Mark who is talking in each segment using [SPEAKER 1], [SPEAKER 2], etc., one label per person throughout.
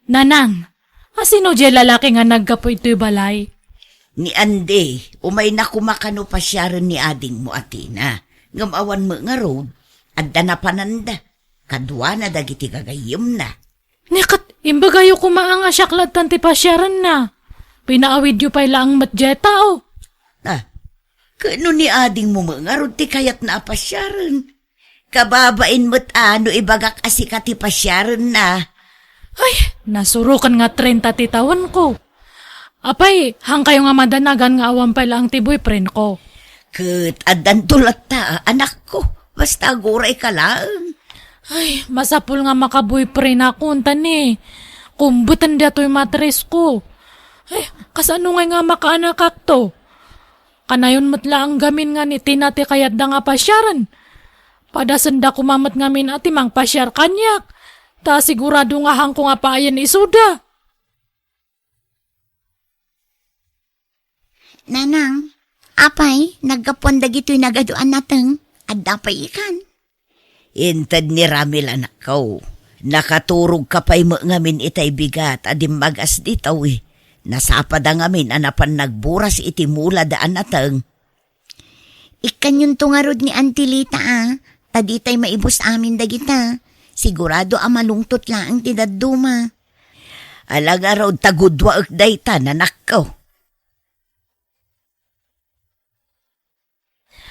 [SPEAKER 1] Nanang, asino di lalaki nga naggapo ito'y balay?
[SPEAKER 2] Ni Ande, umay na kumakano pa siya rin ni ading mo atina. Ngamawan mo nga road, adda na pananda. Kadwa na dagiti gagayim na.
[SPEAKER 1] Nikat, imbagayo kumaang asyaklat tanti pasyaran na. Pinaawid yu pa'y laang matjeta o.
[SPEAKER 2] Kano ni ading mo nga road ti kayat na pasyaran. Kababain mo't ano ibagak asikati pasyaran na.
[SPEAKER 1] Ay, nasurukan nga 30 titawan ko. Apay, hang kayo nga madanagan nga awan pa'y laang ti boyfriend ko.
[SPEAKER 2] Kat adan tulat ta, anak ko. Basta guray ka lang.
[SPEAKER 1] Ay, masapul nga makaboyfriend ako tani. Kumbutan da to'y matres ko. Ay, kasano nga makaanak to? Kanayon matla ang gamin nga ni tinati kayat da nga pasyaran. Padasan da kumamat ngamin ati mang pasyar kanyak. Ta sigurado nga hang ko nga paayan isuda.
[SPEAKER 3] Nanang, apay, nagkapon dagito'y nagaduan nateng, at dapay ikan.
[SPEAKER 2] Intad ni Ramil anak ko. Nakaturog ka pa'y mo ngamin itay bigat adim magas ditaw eh. Nasapad ang ngamin anapan nagburas iti mula daan nateng.
[SPEAKER 3] Ikan yung tungarod ni Antilita taditay maibos amin dagita. Sigurado malungtot lang tidaduma.
[SPEAKER 2] Alaga raw tagudwa ak dayta nanak ko.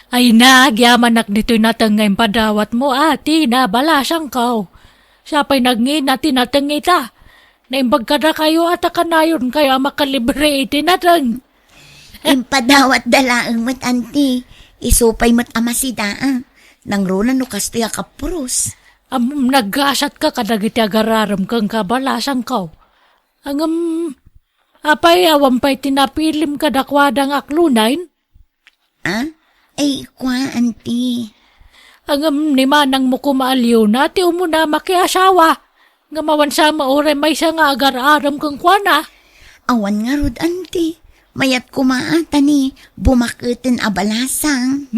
[SPEAKER 1] Ay nagyaman nak dito'y nateng ngayon padawat mo ati na balasang kao. Siya pa'y nagngin natin nateng ita. Naimbag ka na kayo at kanayon kayo makalibre iti nateng.
[SPEAKER 3] Impadawat dalaang mat anti. Isupay mat amasidaan. Nang runa no kastoy akapuros.
[SPEAKER 1] Naggasat ka kadagiti agararam kang kabalasang kao. Apay awan pa'y tinapilim kadakwadang aklunain.
[SPEAKER 3] Ay, kwa, anti.
[SPEAKER 1] Ni manang mo kumaaliw na, ti umuna makiasawa. Ngamawan sa maure may siya nga agar-aram kang kwana.
[SPEAKER 3] Awan nga rod, anti. Mayat kumaata ni, bumakitin abalasang.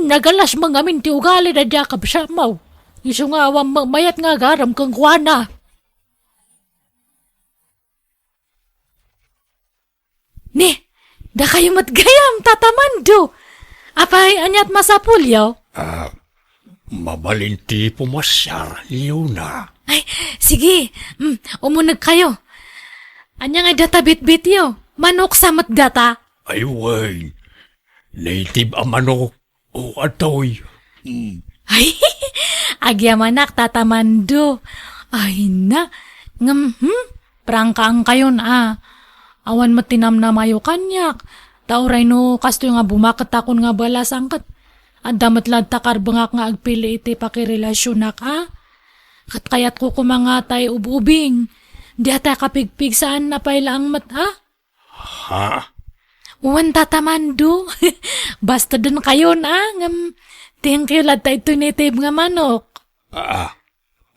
[SPEAKER 1] Nagalas mangamin ti ugali na Jacob sa maw. Iso nga awan mayat nga agaram kang kwana. Ni, da kayo matgayam, tatamando. Apay, anyat masapulyaw?
[SPEAKER 4] Mabalinti pumasyar, Leona.
[SPEAKER 1] Ay, sige. Umunag kayo. Anya nga data bit-bit yo. Manok sa matgata.
[SPEAKER 4] Ay, way. Native ang manok o atoy.
[SPEAKER 1] Ay, agyamanak tatamando. Ay na. Prangka ang kayon Awan matinam na mayo kanyak. Tauray no, kasto nga bumakat akon nga balas angkat. Ang damat lang takar bangak nga agpili iti pakirelasyon na ka. Kat kayat ko kumangatay ububing. Di ata kapigpig saan na payla ang mat,
[SPEAKER 4] Ha?
[SPEAKER 1] Uwan tatamando. Basta dun kayo thank you lata ito native nga manok.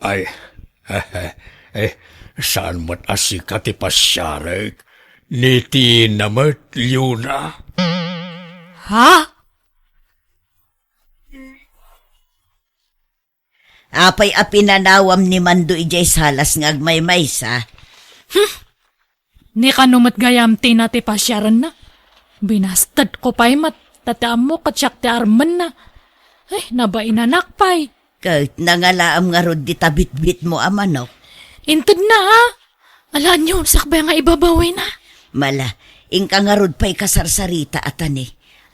[SPEAKER 4] Ay, saan mat asikati pasyarek? Niti namat, Leona.
[SPEAKER 1] Ha?
[SPEAKER 2] Apay apinanawam ni Mando ijay salas ngagmay-may sa.
[SPEAKER 1] Ni kanumat gayam tinati pasyaran na. Binastad ko pa'y mat. Tataam mo katsyak ti arman na. Ay, nabainanak pa'y.
[SPEAKER 2] Kahit nangalaam nga rod di tabit-bit mo amanok.
[SPEAKER 1] Intad na Ala nyo, sakbay nga ibabawin na.
[SPEAKER 2] Mala, ingka nga rod pa'y kasarsarita atani.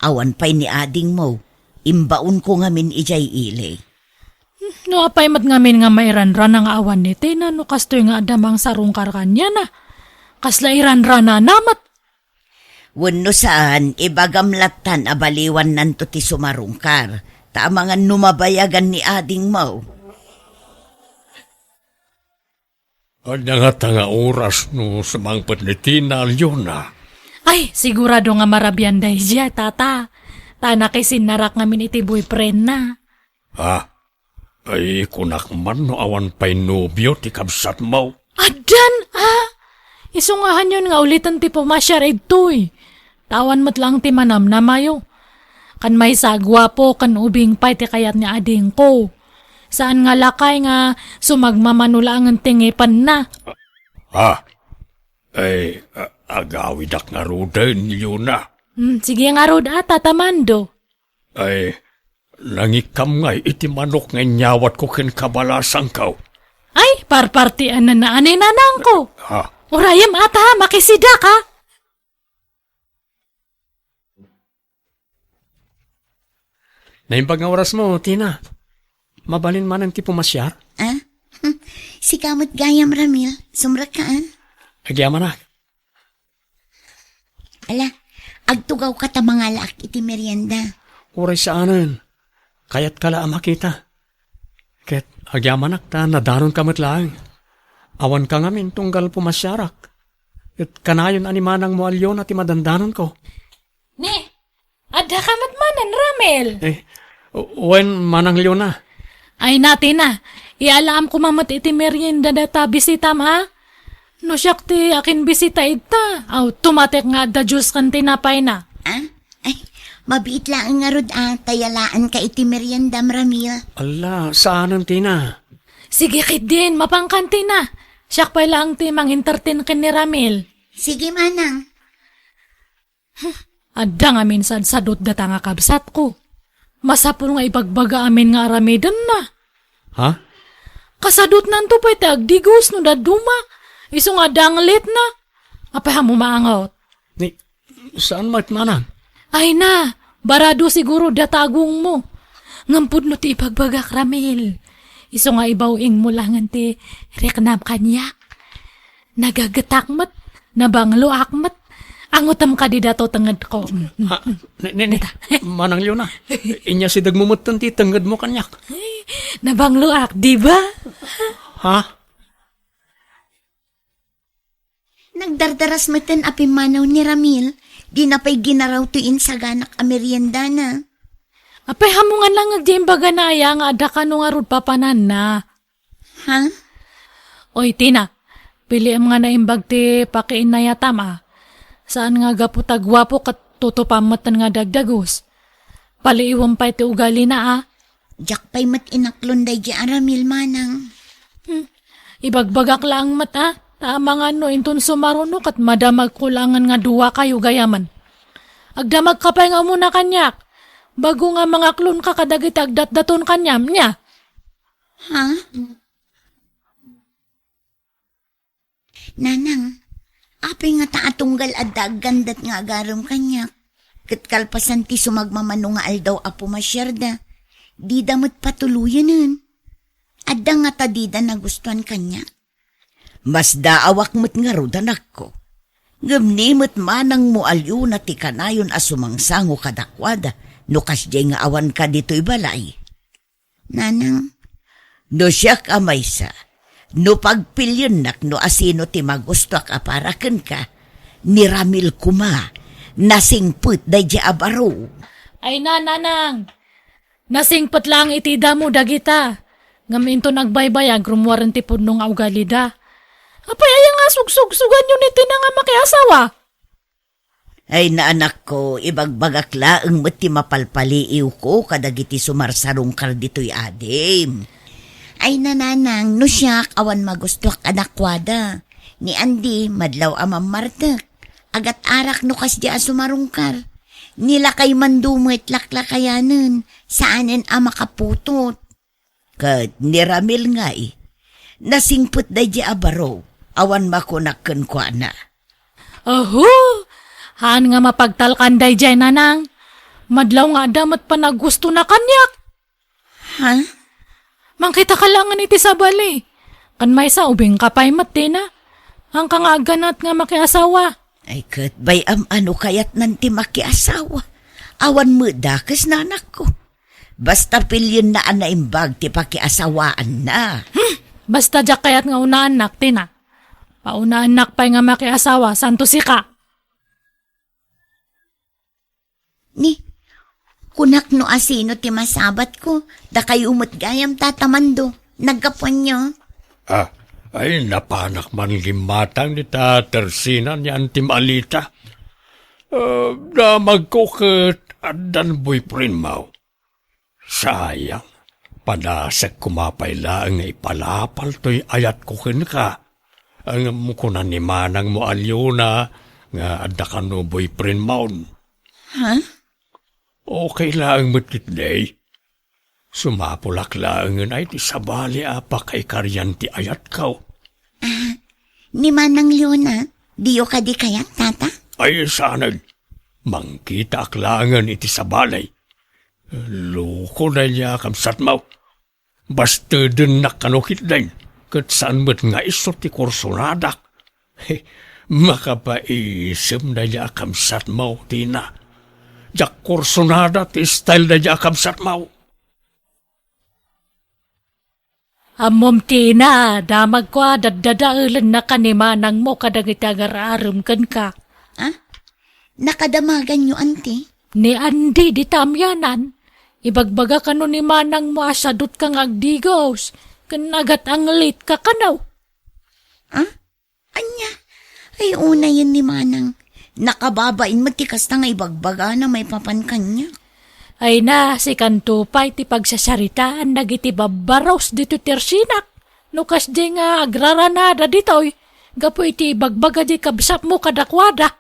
[SPEAKER 2] Awan pa'y ni ading mo. Imbaon ko ngamin ijay ilay.
[SPEAKER 1] No apay mat ngamin nga mairanran nga awan ni Tina no kastoy nga adamang sarungkar kanya na. Kasla iranrana namat.
[SPEAKER 2] Wano saan, ibagamlatan abaliwan nanto ti sumarungkar. Tamangan numabayagan ni ading mo.
[SPEAKER 4] Nga oras no samangpat ni Tina, Leona.
[SPEAKER 1] Ay, sigurado nga marabian dahi siya, tata. Tana kay sinarak ngamin iti boyfriend na.
[SPEAKER 4] Ay, kunak man no awan pa'y nobyo ti kabsat mo.
[SPEAKER 1] Adan, isungahan yun nga ulitan ti pumasyar ito'y. Tawan mat lang ti manam na mayo. Kan may sagwa po, kan ubing pa'y ti kayat ni ading ko. Saan nga lakay nga sumagmamanula ang tingipan na.
[SPEAKER 4] Ha? Agawidak nga rudan yun na.
[SPEAKER 1] Sige nga rod tatamando.
[SPEAKER 4] Ay, nangikam nga iti manok nga nyawat ko ken kabalasang kaw.
[SPEAKER 1] Ay, parpartian na naanay nanang ko.
[SPEAKER 4] Ha?
[SPEAKER 1] Urayam ata, makisida ka.
[SPEAKER 4] Naimbag nga oras mo, Tina. Mabalin man ang tipo masyar.
[SPEAKER 3] Ah? Si kamot gayam, Ramil. Sumra ka,
[SPEAKER 4] Agyaman na.
[SPEAKER 3] Ala, agtugaw ka ta mga laak iti merienda.
[SPEAKER 4] Uray sa anan. Kaya't kala makita. Ket agyaman ta nadaron kamot lang. Awan ka ngamin tunggal pumasyarak. At kanayon animanang mo alyon at imadandanon ko.
[SPEAKER 1] Ni, ada ka matmanan, Ramel.
[SPEAKER 4] Wen manang liyon na.
[SPEAKER 1] Ay natin na, ialam ko mamat iti merienda data bisitam ha. No siyak ti akin bisita ita. Aw, tumatek nga da Diyos kan tinapay na.
[SPEAKER 3] Ah? Ay, mabiit lang nga rod tayalaan ka iti merienda, Ramil.
[SPEAKER 4] Ala, saan ang Tina?
[SPEAKER 1] Sige kit din, mapangkanti na. Siyak pa lang ti mang entertain kin ni Ramil.
[SPEAKER 3] Sige, manang.
[SPEAKER 1] Adda nga minsan sadot data nga kabsat ko. Masapul nga ibagbaga amin nga aramidan na.
[SPEAKER 4] Ha?
[SPEAKER 1] Kasadot nanto pa iti agdigos no daduma. Iso nga danglit na. Apay mo maangot.
[SPEAKER 4] Ni, saan matmanang?
[SPEAKER 1] Ay na, barado siguro datagong mo. Ngampud no ti ipagbagak Ramil. Iso nga ibawing mo lang ti reknam kanyak. Nagagatakmat, nabanglo akmat. Angutam ka di dato tangad ko.
[SPEAKER 4] Ha? Manang liyon na. Inya si dagmumutan ti tangad mo kanyak.
[SPEAKER 1] Nabanglo ak, di ba?
[SPEAKER 4] Ha?
[SPEAKER 3] Nagdardaras matan apimanaw ni Ramil. Di na pa'y ginaraw tuin sa ganak a merienda na.
[SPEAKER 1] Apay hamungan lang agdimbaga na aya nga ada ka nung arod papanan na.
[SPEAKER 3] Ha?
[SPEAKER 1] Oy, Tina, pili ang nga naimbag ti pakiin na yatam ah. Saan nga gaputagwapo kat tutupamatan nga dagdagos. Paliiwang pa iti ugali na ah.
[SPEAKER 3] Diyak pa'y mat inaklonday di Ramil, manang.
[SPEAKER 1] Ibagbagak lang mat ah. Tama nga no, inton sumarunok at madamag kulangan nga duwa kayo gayaman. Agdamag ka pa nga muna kanyak. Bago nga mga klon ka kadagit agdat-daton kanyam niya.
[SPEAKER 3] Ha? Nanang, apay nga taatunggal at dagandat nga agaram kanyak. Katkalpasan ti sumagmamano nga aldaw apo masyerda. Di damot patuluyan nun. Adda nga tadida na gustuhan kanyak.
[SPEAKER 2] Mas daawak mo't nga rudanak ko. Gamnimot manang mo alyo na ti kanayon asumangsango kadakwada, no kasjay nga awan ka dito'y balay.
[SPEAKER 3] Nanang,
[SPEAKER 2] No siyak amaysa, no pagpilyon nak no asino ti magusto ka aparaken ka, ni Ramil kuma, nasingput day di abaro.
[SPEAKER 1] Ay na, nanang. Nasingpat lang iti damo dagita. Ngaminto nagbaybayag rumwaran ti punong augalida. Apay ay nga sugsugsugan yun iti na nga makiasawa.
[SPEAKER 2] Ay na anak ko, ibagbagak laeng ti mapalpaliiw ko kadagiti sumarsarong kar dito'y adim.
[SPEAKER 3] ay nananang no siyak awan magusto kadakwada. Ni Andy madlaw amam martek. Agat arak no kasdi sumarungkar. Nila kay mandumit laklakayanan. Saanin ang makaputot.
[SPEAKER 2] Kat ni Ramil nga nasingput day di abaro. Awan makunakken kwa na.
[SPEAKER 1] Aho! Haan nga mapagtalkanday jay nanang. Madlaw nga damat pa na gusto na kanyak.
[SPEAKER 3] Ha?
[SPEAKER 1] Mangkita ka langan iti sabali. Kan may sa ubing kapay mati na. Ang kangaganat nga makiasawa.
[SPEAKER 2] Ay kat bay ano kayat nanti makiasawa. Awan mo dakes na anak ko. Basta pilyon na anaimbag ti pakiasawaan na.
[SPEAKER 1] Basta jak kayat nga unaan nak, tina. Paunaan nak pa'y nga makiasawa, santo si ka.
[SPEAKER 3] Ni, kunak no asino ti masabat ko. Da kayo umot gayam tatamando. Nagkapuan nyo.
[SPEAKER 4] Ay napanak man gimatang ni Tersina ni Antim Alita. Damag ko kat adan boyfriend mo. Sayang, panasag kumapay lang nga ipalapal to'y ayat ko kin ka. Ang mukunan ni manang mo alyona nga adda ka no boyfriend maun.
[SPEAKER 3] Ha?
[SPEAKER 4] Okay lang matit day. Sumapulak lang ay ti sabali apa kay karyanti ayat kaw.
[SPEAKER 3] Ni Manang Leona, diyo ka di kayat, tata?
[SPEAKER 4] Ay sanag, mangkita aklangan iti sabalay. Loko na niya kamsat mo. Basta din nakanukit din, kat saan mo't nga iso ti kursunadak. Makapaisip na niya kamsat mo, Tina. Jak kursunada ti style na niya kamsat mo.
[SPEAKER 1] Amom Tina, damag ko dadadaulan na kanimanang mo kadagiti agar-arum kan ka.
[SPEAKER 3] Nakadamagan nyo, ante?
[SPEAKER 1] Ni Andy di tamyanan. Ibagbaga ka no ni manang mo asadot kang agdigos. Kanagat ang late ka kanaw.
[SPEAKER 3] Anya? Ay, una yun ni Manang. Nakababain matikas na nga ibagbaga na may papankan niya.
[SPEAKER 1] Ay na, si Kantupay ti pagsasaritaan nagiti babaros dito tersinak. Nukas di nga agraranada ditoy. Gapo iti ibagbaga di kabsap mo kadakwada.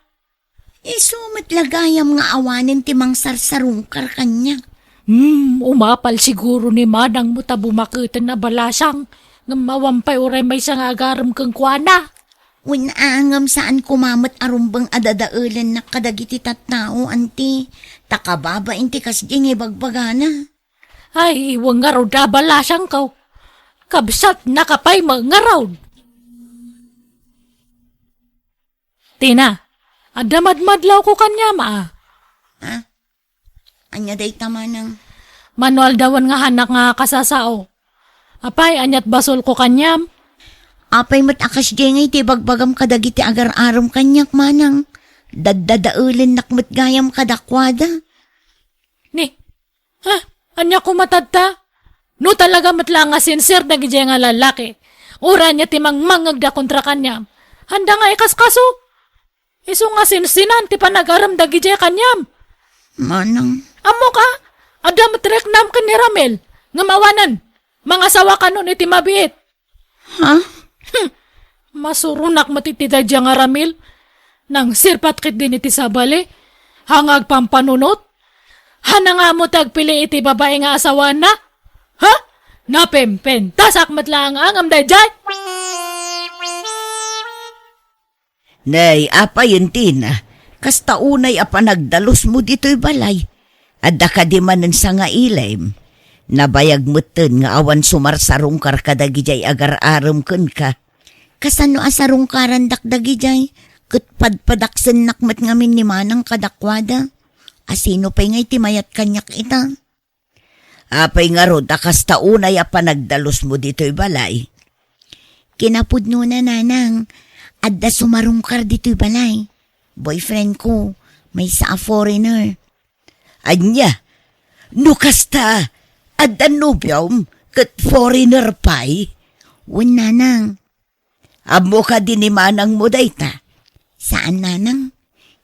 [SPEAKER 3] Sumat lagayam nga awanin ti mang sarsarungkar kanya.
[SPEAKER 1] Umapal siguro ni manang mo tabumakitan na balasang. Ngam mawampay uray may sang agaram kang kwana.
[SPEAKER 3] Unangam saan kumamat arumbang adadaulan na kadagiti tattao, anti. Takababa inti kasding ibagbagana.
[SPEAKER 1] Ay, wang nga raw dabalasang kaw. Kabsat nakapay mga raw. Tina, adamadmadlaw ko kanya ma.
[SPEAKER 3] Anya day tama ng...
[SPEAKER 1] Manual dawan nga hanak nga kasasao. Apay, anyat basol ko kanyam.
[SPEAKER 3] Apay mat akas di nga iti bagbagam kadagiti agar-aram kanyak manang. Daddadaulan nakmat gayam kadakwada.
[SPEAKER 1] Ni, anya ko matadta? No talaga matla nga sincere na gijay nga lalaki. Ura niya timang mangagda kontra kanyam. Handa nga ikaskaso. Iso nga sinsinan ti panagaram da gijay kanyam.
[SPEAKER 3] Manang...
[SPEAKER 1] Amo ka? Adam treknam ka ni Ramel. Nga mawanan. Mga sawa ka nun iti mabiit.
[SPEAKER 3] Ha?
[SPEAKER 1] Masurunak matitida dyan nga Ramel. Nang sirpat kit din iti sabali. Hangag pampanunot. Hana nga mo tagpili iti babae nga asawa na. Ha? Napempen. Tasak matlang ang amday dyan.
[SPEAKER 2] Nay, apa yun, Tina? Kasta unay apa nagdalos mo dito'y balay. Adda ka di manen sa nga ilaym. Nabayag mutten nga awan sumarsarungkar kadagijay agar-aram kun ka.
[SPEAKER 3] Kasano asarungkaran dakdagijay? Kutpadpadaksen nakmat ngamin ni Manang kadakwada. Asino pa'y ngay timayat kanyak ita?
[SPEAKER 2] Apay nga rod, kasta unay apa nagdalos mo dito'y balay.
[SPEAKER 3] Kinapudno na nanang. Adda sumarungkar dito'y balay. Boyfriend ko, may sa foreigner.
[SPEAKER 2] Anya, nukasta, adda nobyom, kat foreigner pa'y.
[SPEAKER 3] Wan nanang.
[SPEAKER 2] Amo ka din ni manang mo dayta.
[SPEAKER 3] Saan nanang?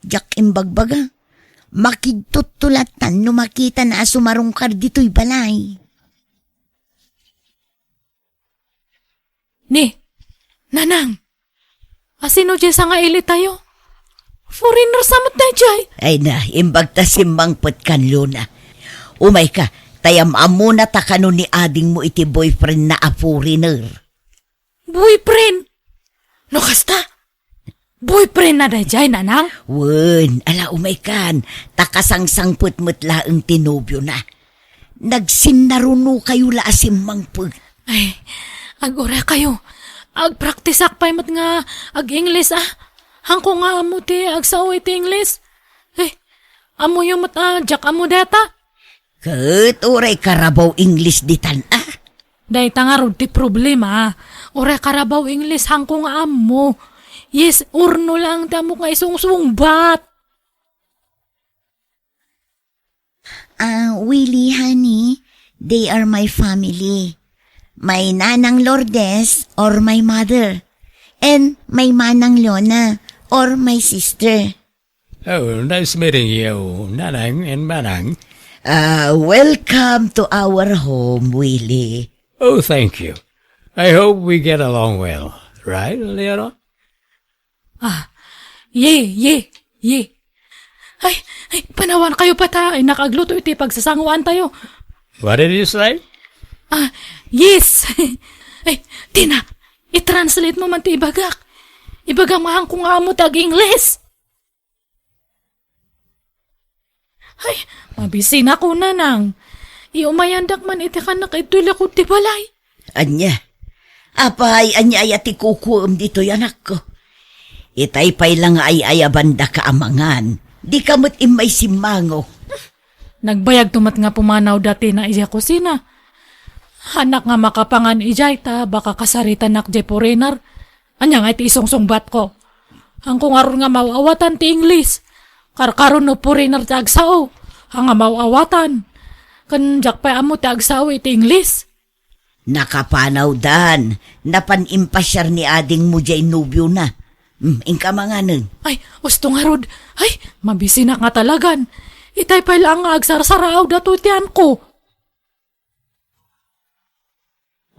[SPEAKER 3] Jack imbagbaga. Makigtutulatan no makita na sumarungkar dito'y balay.
[SPEAKER 1] Ni, nanang. Asino dyan sa nga ili tayo? Foreigner samat na dyan.
[SPEAKER 2] Ay na, imbagta simbangpot kan Luna. Umay ka, tayam amo na takano ni ading mo iti boyfriend na a foreigner.
[SPEAKER 1] Boyfriend? No kasta? Boyfriend na dyan, nanang?
[SPEAKER 2] Wen, ala umay kan, takasangsangpot mo't laeng tinobyo na. Nagsinnaruno kayo la asimbangpot.
[SPEAKER 1] Ay, agora kayo. Agpraktisak pa'y mat nga ag-Ingles Hangko nga amo ti agsaw iti Ingles. Amo yung mat jak amo data.
[SPEAKER 2] Kat oray karabaw English ditan
[SPEAKER 1] Day nga rod ti problema. Oray karabaw Ingles hangko nga amo. Yes, urno lang ti amo nga isungsungbat.
[SPEAKER 3] Willie, honey, they are my family. My Nanang Lourdes or my mother. And my Manang Leona or my sister.
[SPEAKER 4] Oh, nice meeting you, Nanang and Manang.
[SPEAKER 2] Welcome to our home, Willie.
[SPEAKER 4] Oh, thank you. I hope we get along well. Right, Leona?
[SPEAKER 1] Ye. Ay, panawan kayo pa ta. Ay, nakagluto iti pagsasanguan tayo.
[SPEAKER 4] What did you say?
[SPEAKER 1] Yes. Ay, Tina, i-translate mo man ti ibagak. Ibagak mahang kung nga mo tag-Ingles. Ay, mabisin ako na nang. Iumayandak man iti kanak ituli ko ti balay.
[SPEAKER 2] Anya, apay, anya ay ati kukuom dito anak ko. Itay pay lang ay ayabanda ka amangan. Di kamot imay simango.
[SPEAKER 1] Nagbayag tumat nga pumanaw dati na iya kusina. Anak nga makapangan ijay ta, baka kasaritan nak jay foreigner. Anya nga iti isungsungbat ko. Ang kung aron nga mauawatan ti English. Karkaron no foreigner ti agsao. Ang nga mauawatan. Kan jak pa amo ti agsao iti English.
[SPEAKER 2] Nakapanaw dan, napanimpasyar ni ading mo jay nubyo na. Ingka mga nun.
[SPEAKER 1] Ay, gusto nga rod. Ay, mabisi na nga talagan. Itay pa lang nga agsarsaraaw dato tiyan ko.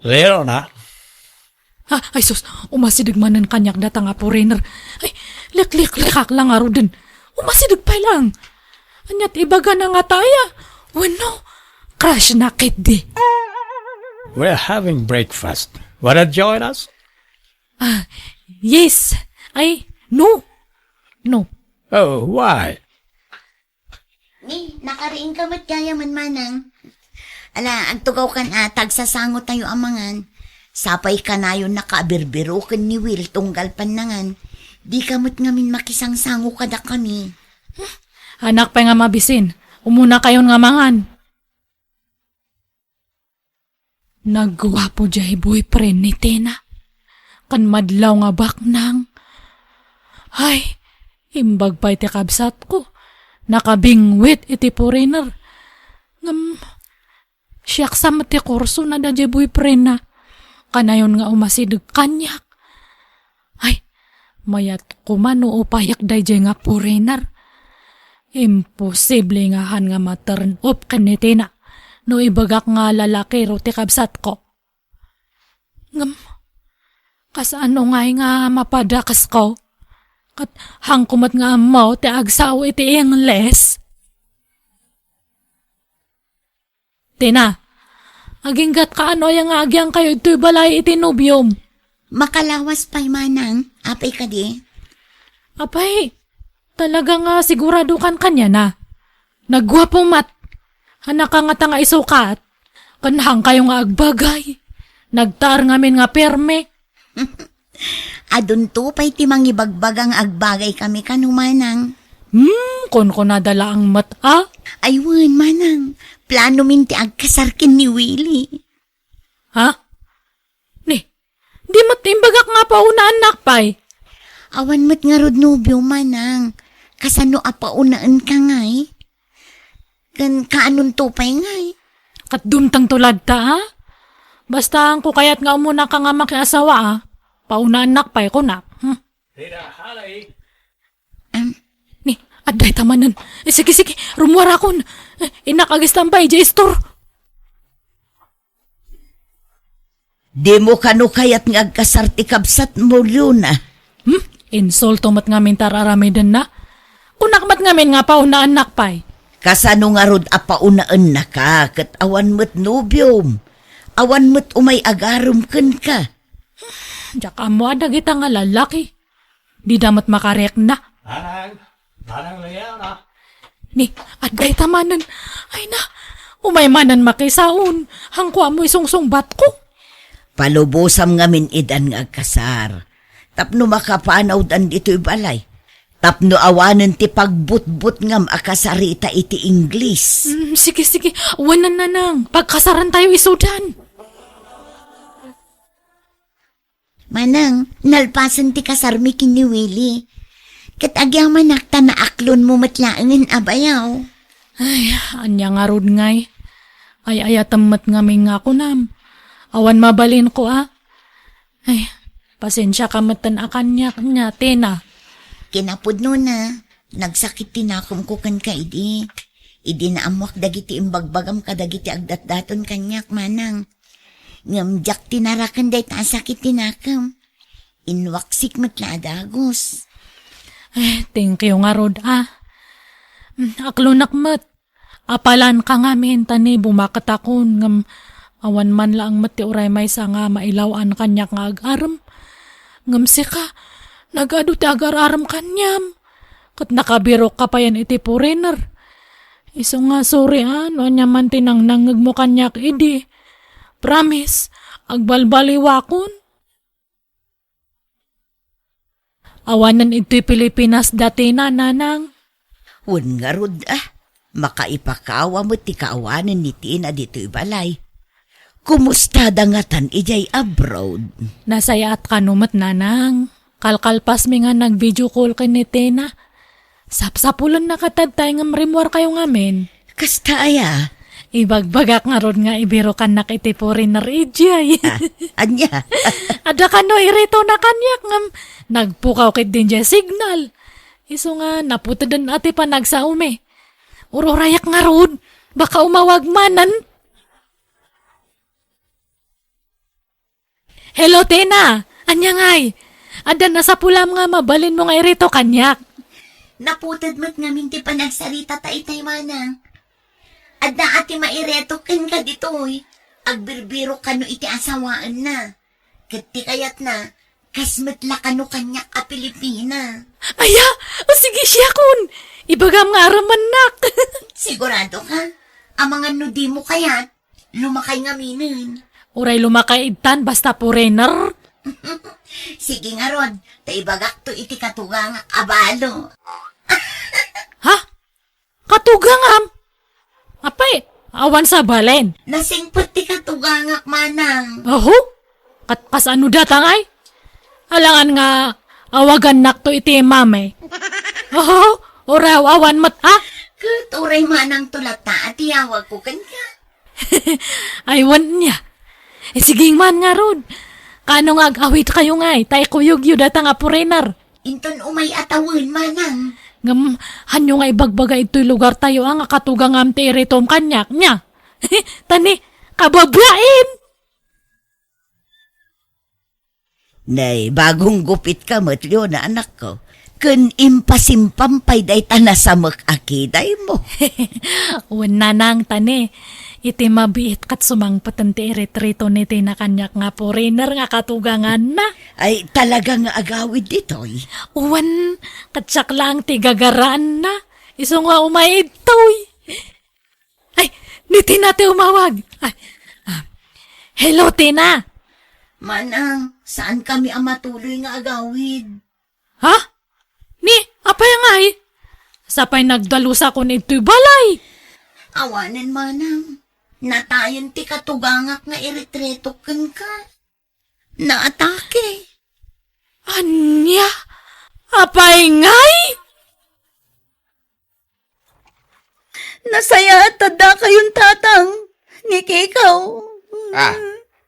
[SPEAKER 4] Leona?
[SPEAKER 1] Ay sus, umasidig manan kanyak data nga foreigner. Ay, likak lang nga rodin. Umasidig pa lang. Anyat ibaga na nga taya. Wano, crush na kit di.
[SPEAKER 4] We're having breakfast. Wanna join us?
[SPEAKER 1] Yes. Ay, no.
[SPEAKER 4] Oh, why?
[SPEAKER 3] Ni, nakariing ka mat kaya man manang. Ala, ang tugaw kan tagsasango tayo amangan. Sapay ka na yun nakabirbiro kan ni Will tunggal panangan. Di kamot ngamin makisangsango kada kami.
[SPEAKER 1] Anak pa nga mabisin. Umuna kayon nga mangan. Nagwapo jay boyfriend ni Tina. Kan madlaw nga baknang. Ay, imbag pa iti kabsat ko. Nakabingwit iti foreigner. Siyak sa mati korso na da jay boyfriend na. Kanayon nga umasidig kanyak. Ay, mayat kumano upayak day jay nga foreigner. Imposible nga han nga ma-turn up kan ni Tina. No ibagak nga lalaki ro ti kabsat ko. Kasano nga mapadakas ko? Kat hangkumat nga mo ti agsaw iti Ingles. Tina, aginggat ka ano yung agyang kayo ito'y balay iti nubyom.
[SPEAKER 3] Makalawas pa'y manang, apay ka di.
[SPEAKER 1] Apay, talaga nga sigurado kan kanya na. Nagwapo mat. Anak ka nga tanga isukat. Kanhang kayo nga agbagay. Nagtaar ngamin nga perme.
[SPEAKER 3] Adun to pa'y timang ibagbagang agbagay kami kanumanang.
[SPEAKER 1] Kon ko nadala ang mata.
[SPEAKER 3] Aywan manang, plano min ti agkasarkin ni Willie.
[SPEAKER 1] Ha? Di matimbagak nga pa una anak pay.
[SPEAKER 3] Awan mat nga rod nubyo manang, kasano apaunaan ka ngay? Kan kaanon to pa'y ngay?
[SPEAKER 1] Kat dumtang tulad ta ha? Basta ang kukayat nga umuna ka nga makiasawa ha? Pauna anak pay ko na. Ni, aday tamanan. Sige, rumuwara kon. Inakagis tampay, J-Store.
[SPEAKER 2] Di mo kano kayat nga agkasarti kabsat mo Luna.
[SPEAKER 1] Insulto mat ngamin tararamidan na. Kunakmat ngamin nga pauna anak pay.
[SPEAKER 2] Kasano nga rod apaunaan na ka, kat awan mo't nubyom. Awan mo't umay agarom ken ka.
[SPEAKER 1] Diyak amo adag ita nga lalaki. Di damat makarek na.
[SPEAKER 4] Manang Leona.
[SPEAKER 1] Ni, aday tamanan. Ay na, umay manan makisaon. Hangkwa mo isungsungbat ko.
[SPEAKER 2] Palubosam ngamin idan nga agkasar. Tapno makapanaw dan dito'y balay. Tapno awanan ti pagbutbut ngam akasarita iti Ingles.
[SPEAKER 1] Sige, wanan na nang. Pagkasaran tayo isudan.
[SPEAKER 3] Manang, nalpasan ti kasarmi kin ni Willie. Kat agyang manakta na aklon mo matlaangin abayaw.
[SPEAKER 1] Ay, anya nga rod ngay. Ay ayatamat ngamin nga ko nam. Awan mabalin ko Ay, pasensya ka matan akanyak niya, Tina.
[SPEAKER 3] Kinapod no na, nagsakit tinakom ko kan ka idi. Idi na amwak dagiti imbagbagam ka dagiti agdatdaton kanyak manang. Ngamjak tinarakan day ta sakit tinakam. Inwaksik matla dagos.
[SPEAKER 1] Thank you nga, Rod, Aklo nakmat. Apalan ka nga min, tani, bumakat akon, ngam, awan man lang mati uray may sa nga mailawan kanyak nga agaram. Ngam ka, nagado ti agar-aram kanyam. Kat nakabiro ka pa yan iti foreigner. Iso nga, sorry no nyaman tinang nangag mo kanyak, idi. Promise, agbalbaliwakon. Awanan iti Pilipinas dati na, nanang.
[SPEAKER 2] Wan nga rod makaipakawa mo ti kaawanan ni Tina dito'y balay. Kumusta dangatan ijay abroad?
[SPEAKER 1] Nasaya at kanumat, nanang. Kalkalpas mi nga nag-video call kay ni Tina. Sapsapulan na katadtay ngam rimwar kayo ngamin.
[SPEAKER 2] Kasta aya?
[SPEAKER 1] Ibagbagak nga ron nga ibiro kan nakiti foreigner ijay.
[SPEAKER 2] Anya?
[SPEAKER 1] Ada ka no irito na kanyak ngam nagpukaw kit din dya signal. Iso nga naputadan ati pa nagsaume. Urorayak nga ron. Baka umawag manan. Hello, Tina. Anya ngay. Ada na sa pulam nga mabalin mo nga irito kanyak.
[SPEAKER 3] Naputad mo't nga minti pa nagsarita ta itay manang. Adda ati maireto ken ka ditoy. Agbirbiro kano iti asawaan na. Kati kayat na, kasmetla kano kanyak a Pilipina.
[SPEAKER 1] Aya, o sige siya kun. Ibagam nga araman nak.
[SPEAKER 3] Sigurado ka? Ang mga nudi mo kayat, lumakay nga minin.
[SPEAKER 1] Uray lumakay itan basta foreigner.
[SPEAKER 3] Sige nga ron, taibagak to iti katugang abalo.
[SPEAKER 1] Ha? Katugangam? Apay, awan sa balen.
[SPEAKER 3] Nasingpot ti katugangak manang.
[SPEAKER 1] Aho? Kas ano datang ay? Alangan nga awagan nak to iti mame. Aho? Uraw awan mat ha?
[SPEAKER 3] Kuturay manang tulata at iawag ko kanya.
[SPEAKER 1] Aywan niya. Sige man nga rod. Kano nga agawit kayo ngay? Tay kuyog yu datang a foreigner.
[SPEAKER 3] Inton umay atawin manang.
[SPEAKER 1] Ngam, hanyo nga ibagbaga ito'y lugar tayo ang katugang amte iritom kanyak niya. Tani, kabablain!
[SPEAKER 2] Nay, bagong gupit ka matlyo na anak ko. Kun impasimpampay day tanasamak akiday mo.
[SPEAKER 1] Una nang tani, iti mabiit kat sumangpatan ti eritrito ni Tina kanyak nga foreigner nga katugangan na.
[SPEAKER 2] Ay talaga nga agawid ditoy.
[SPEAKER 1] Uwan, katsak lang ti gagaraan na. Iso nga umaitoy. Ay, ni Tina ti umawag. Ay, hello Tina.
[SPEAKER 3] Manang, saan kami ang matuloy nga agawid?
[SPEAKER 1] Ha? Ni, apay nga eh. Sapay nagdalusa ko nito'y balay.
[SPEAKER 3] Awanan manang. Natayon ti katugangak nga iritreto ken ka. Naatake.
[SPEAKER 1] Anya? Apay ngay?
[SPEAKER 3] Nasaya at tada kayong tatang. Nikikaw.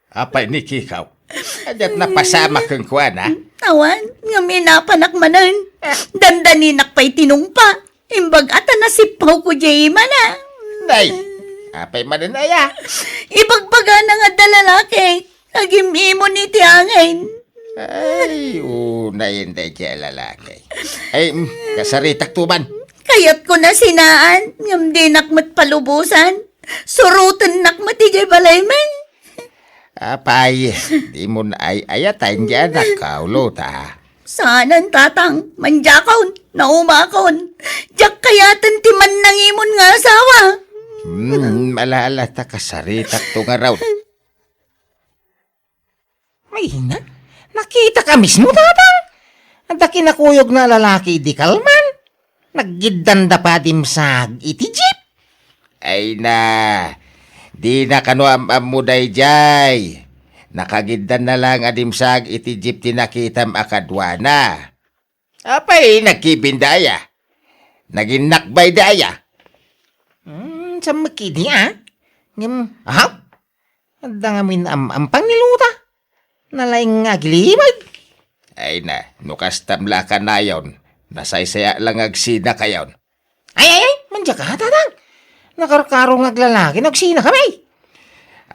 [SPEAKER 5] Apay ni Kikaw. Adat na pasama kang kuwan, ha?
[SPEAKER 3] Awan, nga minapanak manan. Dandaninak pa'y tinungpa. Imbag ata nasipaw ko jay mana.
[SPEAKER 5] Nay, apay mananaya.
[SPEAKER 3] Ibagbaga na nga dalalaki. Nagimimo ni tiyangin.
[SPEAKER 5] Ay, unayin day kaya lalaki. Ay, kasaritak tuman.
[SPEAKER 3] Kayat ko na sinaan. Ngam di nakmat palubusan. Surutan nakmat ijay balay man.
[SPEAKER 5] Apay, di mo na ay ayatayin dyan na kaulo ta.
[SPEAKER 3] Saanan tatang, manjakon, naumakon. Diyak kayatan timan nangimon nga asawa.
[SPEAKER 5] Malala ta kasaritak to nga raw. May nakita ka mismo tatang. Ang kinakuyog na lalaki di kalman. Naggidanda pa dimsag iti jeep. Ay na, di na kano amuday jay. Nakagidan na lang adimsag iti jeep tinakitam akadwana. Apay, nagkibindaya. Naginakbay daya. Sa makidi ahap. Adda ngamin ampang niluta. Nalaing nga gilimag. Ay na, nukas tamla ka na yon. Nasaysaya lang agsina kayon. Ay, manja ka tatang. Nakarkarong aglalaki, nagsina kami.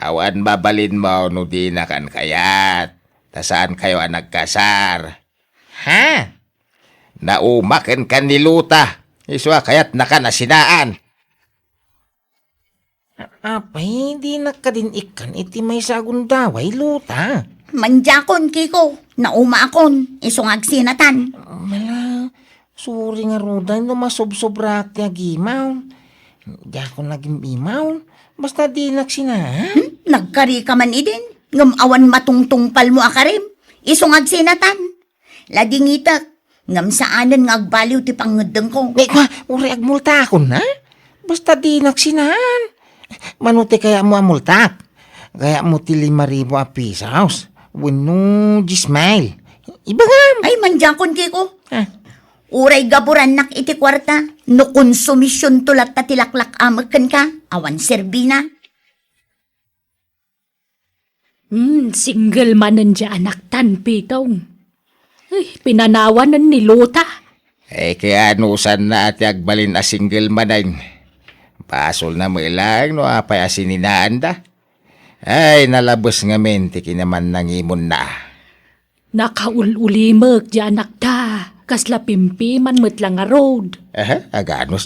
[SPEAKER 5] Awan mabalin mo no di na kan kayat. Saan kayo ang nagkasar? Ha? Naumaken kan ni Luta. Iswa kaya't nakanasinaan. Apay, hindi nakadin ikan iti may sagundaway, Luta.
[SPEAKER 3] Manjakon, Kiko. Nauma akon. Isong agsinatan.
[SPEAKER 5] Mala, sorry nga Roda, no masobsobra ti agimaw. Di ako nag-imaw. Basta di nagsinaan.
[SPEAKER 3] Nagkari ka man idin. Ngam awan matungtungpal mo akarim. Isong agsinatan. Ladingitak. Ngam saanan nga agbaliw ti pangedeng ko.
[SPEAKER 5] May kwa, uri agmulta ako na. Basta di nagsinaan. Manuti kaya mo amultak. Kaya mo ti 5,000 a pisaos. Wano, gismail. Ibagam.
[SPEAKER 3] Ay, manjakon, Kiko.
[SPEAKER 5] Ah,
[SPEAKER 3] Uray gaburan nak iti kwarta. No konsumisyon tulat ta tilaklak amaken ka. Awan serbina.
[SPEAKER 1] Single manan dya anak tan, Pitong. Ay, pinanawanan ni Luta.
[SPEAKER 5] kaya anusan na ati agbalin a single manayin. Pasol na mo ilang no apay asininaan da. Ay, nalabos nga menti kinaman nangimon na.
[SPEAKER 1] Nakaululimag dya anak ta. Kasla pimpi man lang nga road.
[SPEAKER 5] Aganos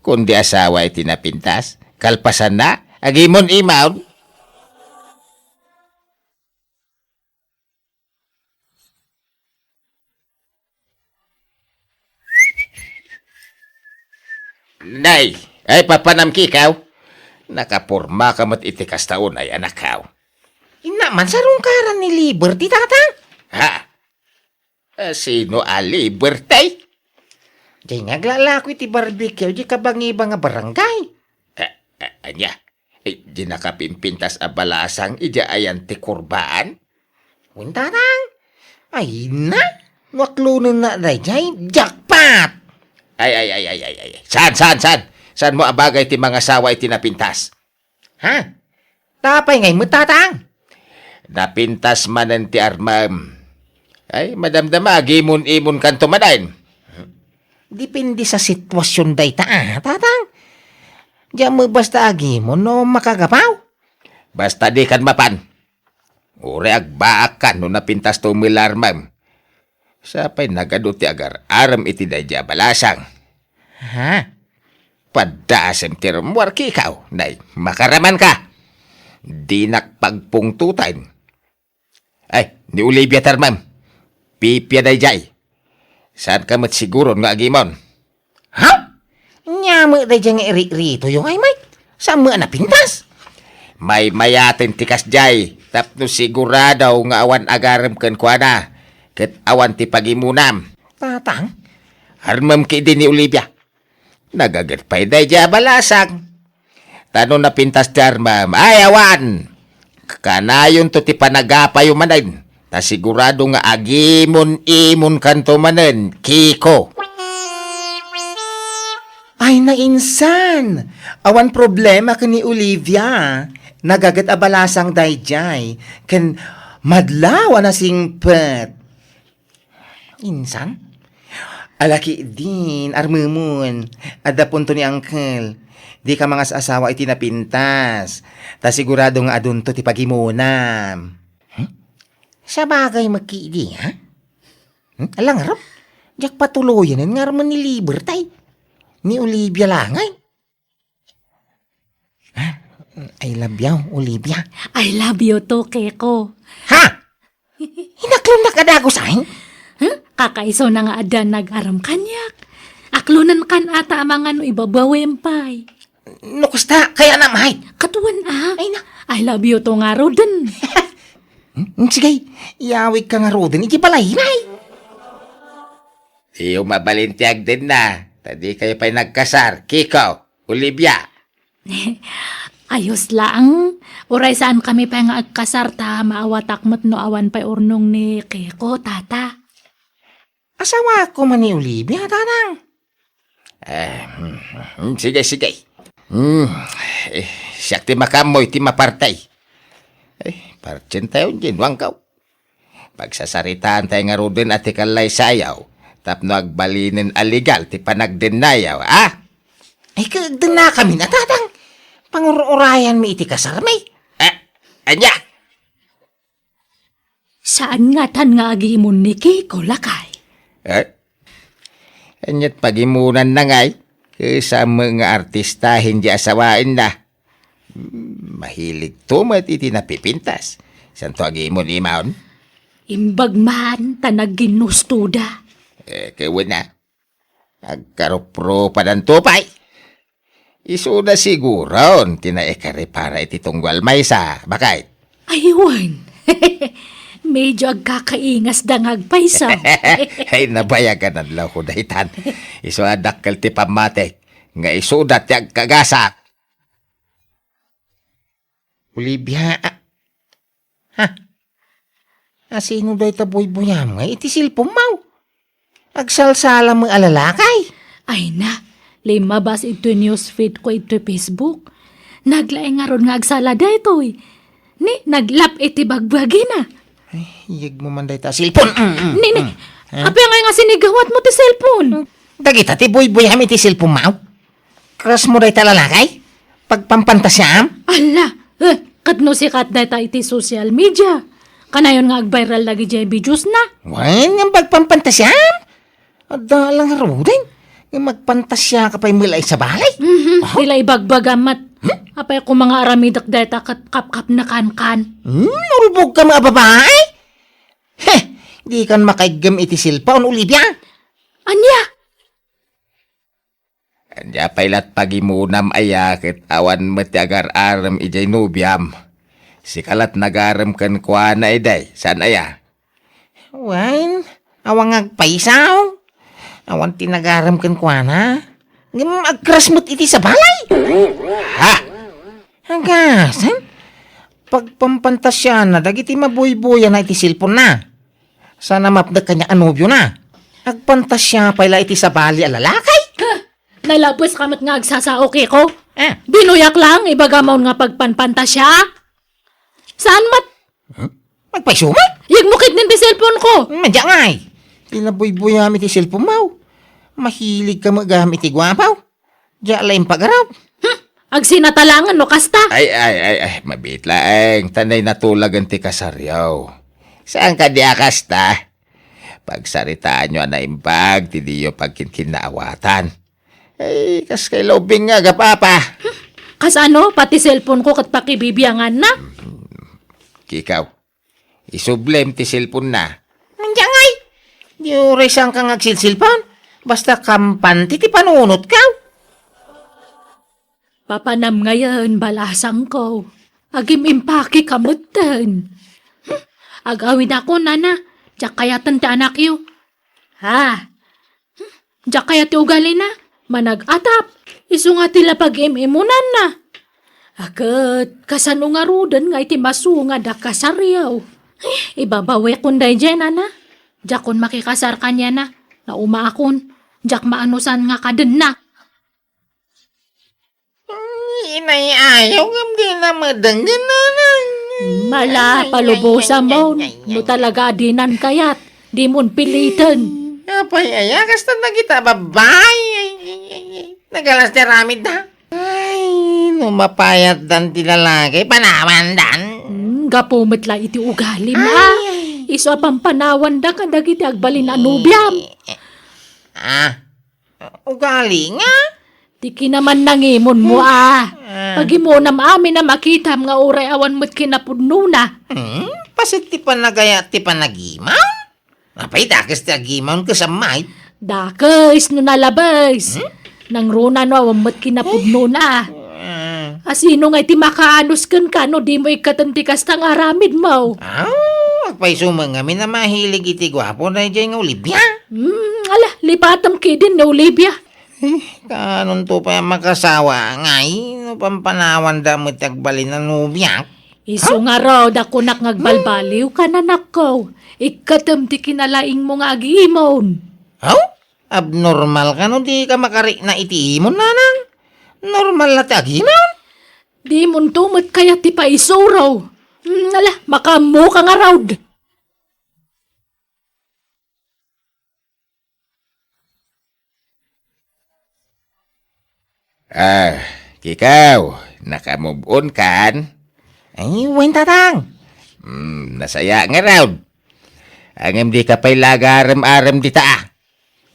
[SPEAKER 5] Kundi asawa iti napintas, kalpasan na, agimon imaw. Nay, ay papanam kikaw. Nakapurma ka mat itikas taon ay anakaw. Inaman sarong karan ni Liberty, tatang? Ha? Sino a Liberty? Di naglalako iti barbecue, di kabang-ibang nga barangay. Anya, di nakapimpintas a balasang, iti ayan ti kurbaan? Wintarang, ay na, waklunan na dayjay, jackpot! Ay. Saan? Saan mo abagay ti mga sawa iti napintas? Ha? Tapay ngay mo, tatang? Napintas manan ti armam. Ay, madamdama, gimon-imon kanto madain. Depende sa sitwasyon day tatang. Diyan mo basta agimon no makagapaw. Basta di kan mapan. Ure agbaak kan no napintas to milarmam. Sapay nagaduti agar aram iti dayja balasang. Ha? Padasem tirmuar kikaw, nay, makaraman ka. Di nakpagpungtutan. Ay, ni Olivia tarmam. Pipya dayjay. Saan ka mat siguro nga agimon? Ha? Nyama dayjay nga rito yung ay may. Saan mo napintas? May mayatin tikas jay. Tapno siguradaw nga awan agaram ken kuana. Ket awan ti pagimunam. Tatang? Harmam ki din ni Olivia. Nagagat pa'y dayjay balasang. Tanong napintas ti armam. Ay awan! Kanayon to ti panagapayo manan. Ta sigurado nga agimon-imon kanto manen, Kiko.
[SPEAKER 6] Ay, nainsan! Awan problema ka ni Olivia. Nagagat abalasang dayjay. Ken madlaw na singpet.
[SPEAKER 5] Insan?
[SPEAKER 6] Alaki din, armumon. Ada punto ni Uncle. Di ka mga asawa iti napintas. Ta sigurado nga adunto ti pagimunam.
[SPEAKER 5] Sa bagay magkiidi, ha? Alang harap, jak patuloyan nga raman ni Liberty. Ni Olivia langay. I love you, Olivia.
[SPEAKER 1] I love you to, Keko.
[SPEAKER 5] Ha? Hinaklong na kadago sa'yo?
[SPEAKER 1] Kakaiso na nga adan nag-aram kanyak. Aklunan kan ata mga no ibabawin pa'y.
[SPEAKER 5] Nukusta, kaya na mahay.
[SPEAKER 1] Katuan
[SPEAKER 5] Ay na.
[SPEAKER 1] I love you to nga roden.
[SPEAKER 5] Sige, iawig ka nga rodin, iti balay, nay. Iyo mabalintiag din na. Tadi kayo pa'y nagkasar. Kiko, Olivia.
[SPEAKER 1] Ayos lang. Uray saan kami pa nga agkasar ta maawatakmat no awan pa urnong ni Keko, tata.
[SPEAKER 5] Asawa ko man ni Olivia, tatang. Sige. Siyak ti makamoy, ti mapartay. Parchen tayo ginwang ka. Pagsasaritaan tayo nga rodin at ikalay sayaw. Tapno agbalinin aligal, ti panagdenayaw, Ay, kagdan na kami na, tatang. Pangurayan mi iti kasar, may. Anya?
[SPEAKER 1] Saan nga tan nga agimon ni Kiko lakay?
[SPEAKER 6] Anyat pagimunan na ngay. Sa mga artista hindi asawain na. Mahilig tumat iti napipintas. Santo agimon imaon.
[SPEAKER 1] Imbag man tanag ginustuda.
[SPEAKER 6] Kawan na. Agkarupro pa ng tupay. Iso na siguro tinaekari para iti tunggal maysa. Bakit?
[SPEAKER 1] Aywan. Medyo agkakaingas dangag paysa.
[SPEAKER 6] Ay nabayagan ang law ko dahitan. Iso adakkel ti pamatek. Nga isudat yung kagasak.
[SPEAKER 5] Olivia, sino dahi taboy-boyam nga? Iti silpong mau. Agsalsala mo alalakay.
[SPEAKER 1] Ay na, lima bas ito newsfeed ko ito Facebook. Naglaing nga ron nga agsala da ito eh. Ni, naglap iti bagbagi na.
[SPEAKER 5] Iyag mo man dahi ta silpon.
[SPEAKER 1] Ni, apa nga sinigawat mo ti cellphone?
[SPEAKER 5] Dagita ti boy-boyam iti silpong mau. Kras mo dahi talalakay? Pagpampantasyam?
[SPEAKER 1] Ala, katno si kat data iti social media. Kanayon nga ag-viral lagi jay videos na.
[SPEAKER 5] Wan, yung pagpampantasyam? Ada lang harudin. Yung magpantasya ka pa'y milay sa balay.
[SPEAKER 1] Tila ibagbagamat. Apay ko mga aramidak data kat kap-kap na kan-kan.
[SPEAKER 5] Nulbog ka mga babae? Heh, di kan makaigam iti silpon, Olivia.
[SPEAKER 1] Anya?
[SPEAKER 6] Anya pailat pagimunam ayakit awan matiagar-aram ijay nubyam. Sikalat nagaram kan kuana iday. Saan aya?
[SPEAKER 5] Wan, awang agpaisaw. Awan tinagaram kan kuana. Agkras mo't iti sa balay.
[SPEAKER 6] Ha?
[SPEAKER 5] Hanggasan? Pagpampantasya na, dagiti mabuy-buya na iti silpon na. Sana mapdag kanya anobyo na. Agpantasya pala iti sa bali alalakay.
[SPEAKER 1] Nalabos kamat nga agsasaoke ko.
[SPEAKER 5] Ah,
[SPEAKER 1] Binuyak lang, ibagamaw nga pagpanpantasya. Saan mat?
[SPEAKER 5] magpaisumat.
[SPEAKER 1] Yagmukit din ti cellphone ko.
[SPEAKER 5] Madya ngay. Tinabuy-buya iti silpon mau. Mahilig ka magamit iti gwapaw. Diya lang pagaraw.
[SPEAKER 1] Agsinatalangan no kasta.
[SPEAKER 6] Ay, mabitlaeng. Tanay natulagan ti kasaryaw. Saan ka diakas ta? Pagsaritaan nyo na imbag, ti diyo pagkinkinaawatan. Ay, kas kay lobing nga, gapapa.
[SPEAKER 1] Kasano, pati cellphone ko kat pakibibiyangan na.
[SPEAKER 6] Kikaw, isublem ti cellphone na.
[SPEAKER 5] Madya ngay. Di oray saan kang agsilsilpan. Basta kampante ti panunot ka.
[SPEAKER 1] Papanam ngayon, balasang ko. Agim impaki kamutan. Agawin ako, nana. Diyak kaya tante anak yu. Ha? Diyak kaya ti ugali na. Manag-atap. Isu nga tila pag-imimunan na. Akat, kasano nga rudan nga iti masunga da kasaryaw. Ibabawi kunday dyan, nana. Diyak kun makikasar kanya na. Nauma akon. Diyak maanusan nga kaden na.
[SPEAKER 5] Inay ayaw ngam di na madanggan na.
[SPEAKER 1] Mala, palubosa mo. No talaga adinan kayat. Di mon pilitan.
[SPEAKER 5] Apay aya, kasta na kita babay. Nagalas ti ramid da. Ay, numapayat dan ti lalaki, panawan dan.
[SPEAKER 1] Gapumet la iti ugali na. Iso apang panawan da kadag iti agbalin anubyam.
[SPEAKER 5] Ugali nga.
[SPEAKER 1] Tiki naman nangimon mo Pagi mo nam amin na makita nga uray awan mo't kinapudno na.
[SPEAKER 5] Pasit ti panagaya ti panagimaw? Apay dakes ti agimaw kasamay.
[SPEAKER 1] Dakes no nalabas. Nang runa no awan mo't kinapudno na. Asino nga iti makaanos kan ka no di mo ikatantikas tang aramid mo.
[SPEAKER 5] Agpay sumangamin na mahilig iti gwapo na dyan nga Olivia.
[SPEAKER 1] Ala, lipatam kidin na Olivia.
[SPEAKER 5] Kanon to pa makasawa ngay, no pampanawan da mo tagbalin na nubiyak.
[SPEAKER 1] Iso nga raw, dakunak ngagbalbaliw ka na nako. Ikatam ti kinalaing mo nga agimon.
[SPEAKER 5] Abnormal ka no, di ka makari na itiimon nanang. Normal na ti agimon.
[SPEAKER 1] Di mon tumot kaya ti pa iso raw. Ala, makamu ka nga raw.
[SPEAKER 6] Kikaw, nakamove on kan?
[SPEAKER 5] Ay, wen tatang.
[SPEAKER 6] Nasaya nga raw. Ang di ka pa'y lagarem-arem dita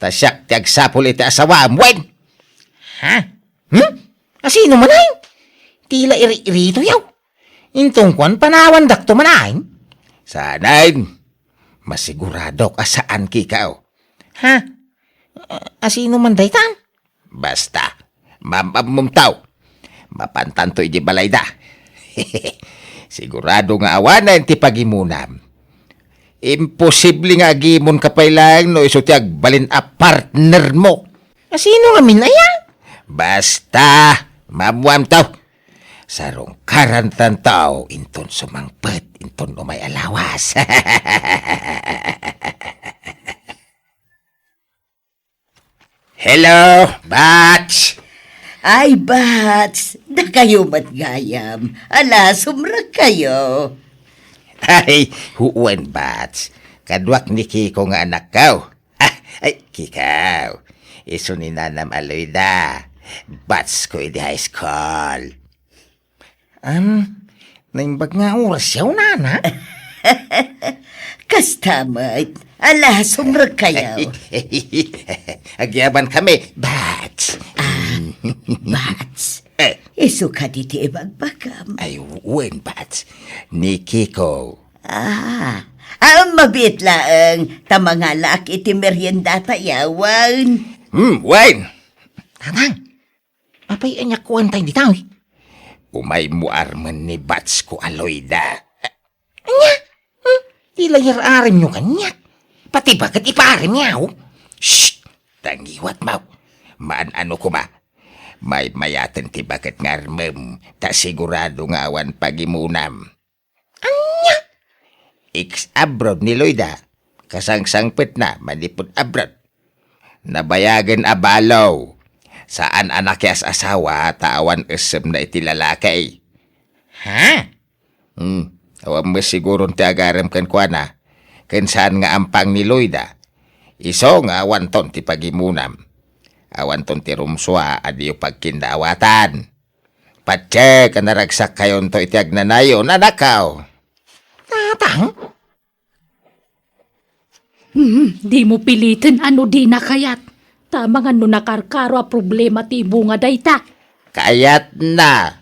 [SPEAKER 6] Tasyak ti agsapol iti asawam, wen!
[SPEAKER 5] Ha? Asino man ay? Tila iri-irito yaw. Intong kwan panawan dakto man ay?
[SPEAKER 6] Sanain, masigurado ka saan kikaw.
[SPEAKER 5] Ha? Asino man daytan?
[SPEAKER 6] Basta, mamamumtaw. Mapantanto iti balayda. Sigurado nga awanan ti pagimunam. Imposible nga agimon ka pa'y lang no iso ti agbalin a partner mo.
[SPEAKER 5] Asino nga minaya?
[SPEAKER 6] Basta, mamamtaw. Sarong karantan tao, inton sumangpet, inton umay alawas. Hello, Bats!
[SPEAKER 2] Ay, Bats, da kayo matgayam. Ala, sumrag kayo.
[SPEAKER 6] Ay, huwan, Bats. Kadwak ni Kiko nga anak kaw. Ay, Kikaw. Iso ni Nanam Aloyda. Bats ko iti high school.
[SPEAKER 5] Naimbag nga oras yaw, nana.
[SPEAKER 2] Kastamay. Ala, sumrag kayo.
[SPEAKER 6] Agyaban kami, Bats.
[SPEAKER 2] Bats, iso ka diti ibagbagam.
[SPEAKER 6] Ay, huwan, Bats. Ni Kiko.
[SPEAKER 2] Ang mabit laang tamangalak iti merienda tayawan.
[SPEAKER 6] Wine!
[SPEAKER 5] Tatang, apay anyak kuwan tayo di tao.
[SPEAKER 6] Umay mo arman ni Bats ko Aloyda.
[SPEAKER 5] Tila yar-arim nyo kanyak. Pati bagat iparim yaw.
[SPEAKER 6] Shh! Tangiwat mo. Maan-ano ko ba? May mayaten ti bagat ngarmem. Ta sigurado nga awan pagimunam.
[SPEAKER 5] Anya?
[SPEAKER 6] Abroad ni Loyda. Kasangsangpit na manipod abroad. Nabayagan abalaw. Saan anak yas asawa tawan esem na iti lalaki.
[SPEAKER 5] Ha?
[SPEAKER 6] Awan mo siguro ti agarem kan kwa na. Ken saan nga ampang ni Loyda. Iso nga awan ton ti pagimunam. Awan ton ti rumswa adiyo pagkindaawatan. Patse ka naragsak kayon to iti agnanayo nanakaw.
[SPEAKER 5] Tatang?
[SPEAKER 1] Di mo pilitin ano di na kayat. Tamang ano nakarkaro a problema ti bunga dayta.
[SPEAKER 6] Kayat na.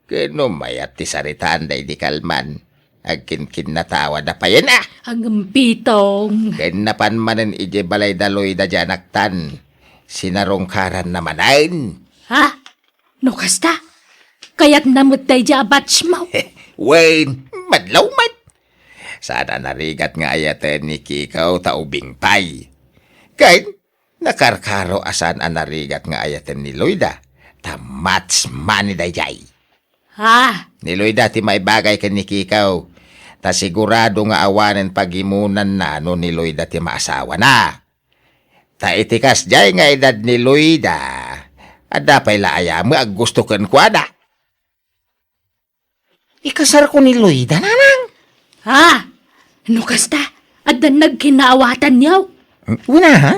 [SPEAKER 6] Kano mayat ti saritaan day di kalman. Agkin natawa na pa yan
[SPEAKER 1] Ang pitong.
[SPEAKER 6] Ken napan manen ije balay daloy da janaktan. Sinarongkaran naman ayn.
[SPEAKER 1] Ha? No kasta? Kayat namut day ja batch mo.
[SPEAKER 6] Wayne, madlaw man. Sana narigat nga ayaten ni Kikaw taubing pay. Kahit nakarkaro asan anarigat nga ayaten ni Loyda. Tamats mani dayjay.
[SPEAKER 1] Ha?
[SPEAKER 6] Ni Loyda ti may bagay ken ni Kikaw. Ta sigurado nga awanen pagimunan na no ni Loyda ti maasawa na. Ta itikas jay nga edad ni Loyda. Ada pa'y laaya mo ag gusto ken kwada.
[SPEAKER 5] Ikasar ko ni Loyda, nanang.
[SPEAKER 1] Ha? No kasta? Adan nagkinaawatan niyaw.
[SPEAKER 5] Una, ha?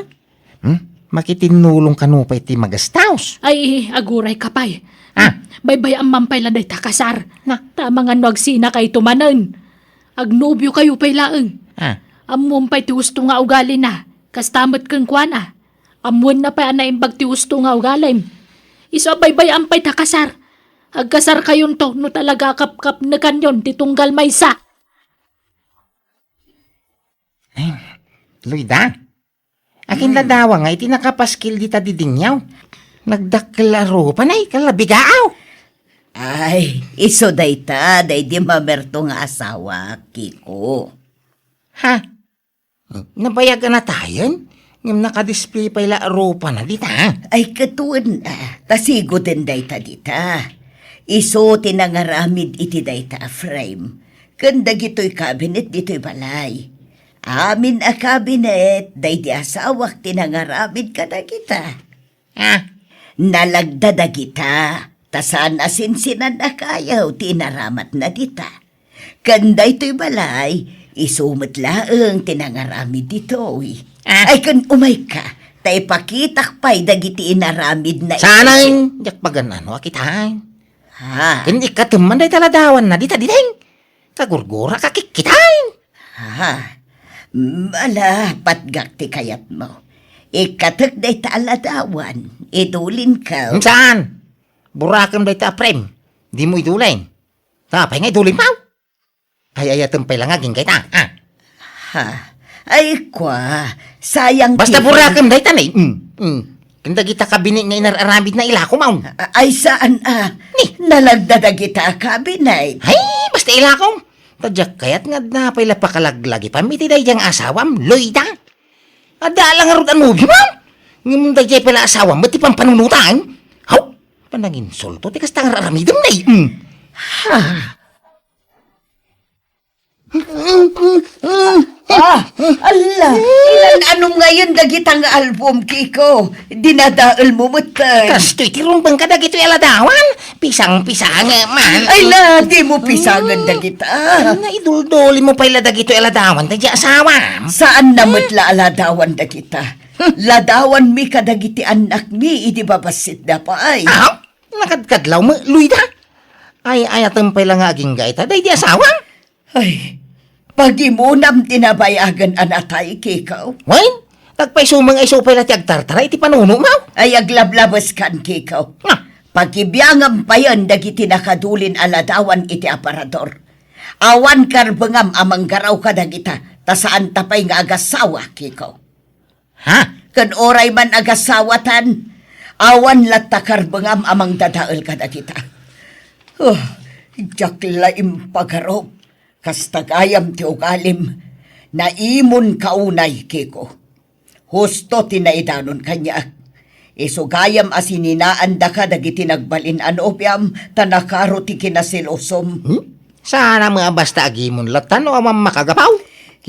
[SPEAKER 5] Makitinulong ka no pa iti magastaos.
[SPEAKER 1] Ay, aguray kapay.
[SPEAKER 5] Ah.
[SPEAKER 1] Baybay ang mampay la day takasar.
[SPEAKER 5] Na.
[SPEAKER 1] Tama nga no agsina kay tumanan. Agnobyo kayo pay laeng.
[SPEAKER 5] Ah.
[SPEAKER 1] Amuan pa'y ti gusto nga ugali na. Kastamot kang kwana. Amuan na pa'y anaimbag ti gusto nga ugalim. Iso baybay ang pa'y takasar. Agkasar kayon to no talaga kap-kap na kanyon titunggal maysa.
[SPEAKER 5] Loyda, akin ladawa nga iti nakapaskil di ta didingyaw. Nagdaklaro panay kalabigaaw.
[SPEAKER 2] Ay, iso dayta, day di mamerto nga asawa, Kiko.
[SPEAKER 5] Ha? Nabayagan na tayon? Ngam nakadisplay pa ila ropa na dita.
[SPEAKER 2] Ay, katuan na, tasigo din dayta dita. Iso tinangaramid iti dayta a frame. Kanda gito'y cabinet dito'y balay. Amin a cabinet, day di asawak tinangaramid ka na kita.
[SPEAKER 5] Ha?
[SPEAKER 2] Nalagdada kita, tasan asinsinan na kayaw, tinaramat na dita. Kanda ito'y balay, isumot laeng tinangaramid dito'y. Ay kan umay ka, tay pakitak pa'y dagiti inaramid na
[SPEAKER 5] Sanang, yak paganano akitahan.
[SPEAKER 2] Ha?
[SPEAKER 5] Hindi ka tuman day taladawan na dita diteng. Kagurgura kakikitahin.
[SPEAKER 2] Ha? Patgak ti kayat mo. Ikatak day ta aladawan. Idulin ka.
[SPEAKER 5] Saan? Burakam day ta prem. Di mo idulin. Tapay nga idulin mo. Ay tempay lang aging kay ta.
[SPEAKER 2] Ha? Ay kwa. Sayang
[SPEAKER 5] Basta
[SPEAKER 2] ti-
[SPEAKER 5] burakam day ta na Kanda kita kabini nga inararamid na ilako maun.
[SPEAKER 2] Ay saan nalagdadag kita kabinay.
[SPEAKER 5] Ay, basta ilakaw. Tadyak kayat nga na pala pakalaglagi pamiti day diyang asawam, loyda. Ada lang arod ang movie mo. Ngayon day pala asawam, mati pang panunutan. Haw, panangin solto, tikas tang raramidam na
[SPEAKER 2] Ala, ilan anong ngayon dagitang album, Kiko? Dinadaal mo matay.
[SPEAKER 5] Kastoy, tirumbang ka dagito aladawan. Pisang-pisang man.
[SPEAKER 2] Ay la, di mo pisangan dagita.
[SPEAKER 5] Na iduldoli mo pala dagito aladawan, tadya asawam.
[SPEAKER 2] Saan namatla aladawan dagita? Ladawan mi kadagiti anak mi, idi babasit na pa ay.
[SPEAKER 5] Aw, nakadkadlaw mo, loyda. Ay, ayatang pala nga aging gaita, day di asawam.
[SPEAKER 2] Ay, pagimunam tinabayagan anatay, Kiko.
[SPEAKER 5] Wain, tagpaisumang ay supay na tiyagtartara, iti panuno mo.
[SPEAKER 2] Ay aglablabas kan, Kiko. Pagibiyangam pa yan, dagiti nakadulin aladawan iti aparador. Awan karbangam amang garaw ka dagita, ta saan tapay nga agasawa, Kiko.
[SPEAKER 5] Ha?
[SPEAKER 2] Kan oray man agasawatan, awan latta karbangam amang dadaal ka dagita. Jakla impagarob, kastagayam ti ugalim, na imon kaunay, Kiko. Husto tinaidanon kanya. Isugayam asininaan da ka dagiti nagbalin anobyam, tanakaro ti kinasilosom.
[SPEAKER 5] Sana mga basta agimon latan o amang makagapaw.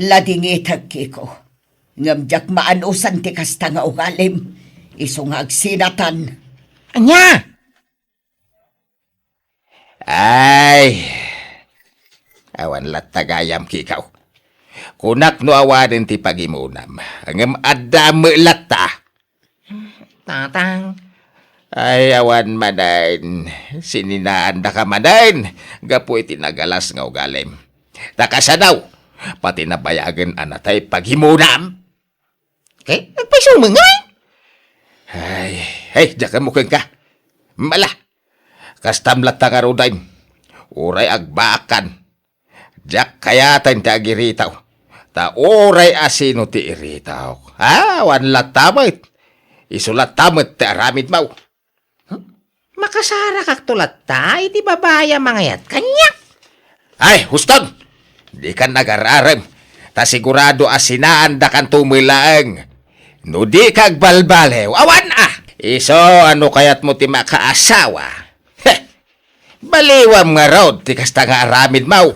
[SPEAKER 2] Ladingitag, Kiko. Ngamjak maanusan ti kasta nga ugalim, isungag sinatan.
[SPEAKER 5] Anya?
[SPEAKER 6] Ay, awan latagayam kikaw. Kunak no awanin ti pagimunam. Angam adame latta.
[SPEAKER 5] Tatang.
[SPEAKER 6] Ay, awan manain. Sininaan da ka manain. Gapu iti nagalas nga ugalim. Takasadaw. Pati nabayagan anatay pagimunam.
[SPEAKER 5] Okay, nagpaisumang nga.
[SPEAKER 6] Ay, diyan ka mukeng ka. Mala. Kastam latta nga rodain. Uray agbakan. Diyak kaya tayo agiritaw. Ta uray asino ti iritaw. Wan latamit. Isulat tamit ti aramid mau.
[SPEAKER 5] Makasara kak tulat ta, iti babaya mangayat kanyak.
[SPEAKER 6] Ay, huston! Di ka nagararem. Ta sigurado asinaan da kan tumilaeng. No di kag balbalew. Awan Iso, ano kayat mo ti makaasawa? Heh! Baliwam nga raw, ti kasta nga aramid mau.